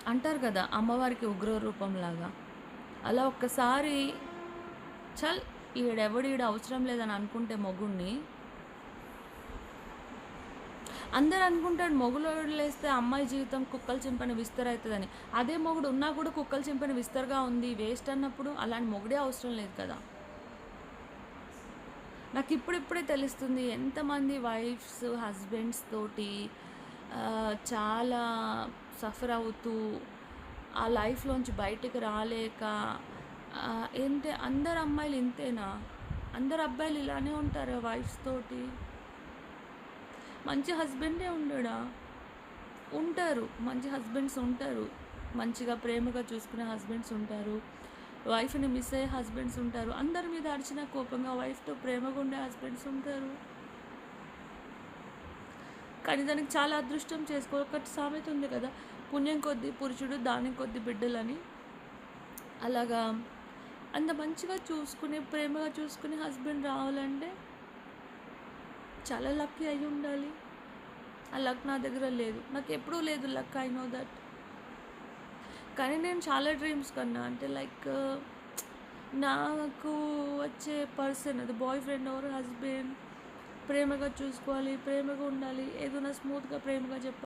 అంటారు కదా! అమ్మవారికి ఉగ్ర రూపంలాగా. అలా ఒక్కసారి చల్ ఈడెవడు అవసరం లేదని అనుకుంటే మొగుడిని, అందరూ అనుకుంటారు మొగుడొదిలేస్తే అమ్మాయి జీవితం కుక్కల చింపని విస్తరవుతదని. అదే మొగుడు ఉన్నా కూడా కుక్కల చింపని విస్తరగా ఉంది, వేస్ట్ అన్నప్పుడు అలాంటి మొగుడే అవసరం లేదు కదా! నాకిప్పుడిప్పుడే తెలుస్తుంది ఎంతమంది వైఫ్స్, హస్బెండ్స్ తోటి చాలా సఫర్ అవుతూ, ఆ లైఫ్‌లోంచి బయటికి రాలేక ఏంటి అందరు అమ్మాయిలు ఇంతేనా? అందరు అబ్బాయిలు ఇలానే ఉంటారా వైఫ్స్ తోటి? మంచి హస్బెండే ఉండడా? ఉంటారు. మంచి హస్బెండ్స్ ఉంటారు. మంచిగా ప్రేమగా చూసుకునే హస్బెండ్స్ ఉంటారు. వైఫ్‌ని మిస్ అయ్యే హస్బెండ్స్ ఉంటారు. అందరి మీద అరిచినా కోపంగా వైఫ్‌తో ప్రేమగా ఉండే హస్బెండ్స్ ఉంటారు. కానీ దానికి చాలా అదృష్టం చేసుకోవాలి. ఒకటి సామెత ఉంది కదా! పుణ్యం కొద్దీ పురుషుడు, దానం కొద్దీ బిడ్డలని. అలాగా అంత మంచిగా చూసుకునే, ప్రేమగా చూసుకునే హస్బెండ్ రావాలంటే చాలా లక్కీ అయ్యి ఉండాలి. ఆ లక్ నా దగ్గర లేదు. నాకెప్పుడూ లేదు లక్, ఐ నో దట్. కానీ నేను చాలా డ్రీమ్స్ కన్నా. అంటే లైక్ నాకు వచ్చే పర్సన్, అది బాయ్ ఫ్రెండ్ ఆర్ హస్బెండ్, ప్రేమగా చూసుకోవాలి, ప్రేమగా ఉండాలి, ఏదైనా స్మూత్‌గా ప్రేమగా చెప్పాలి.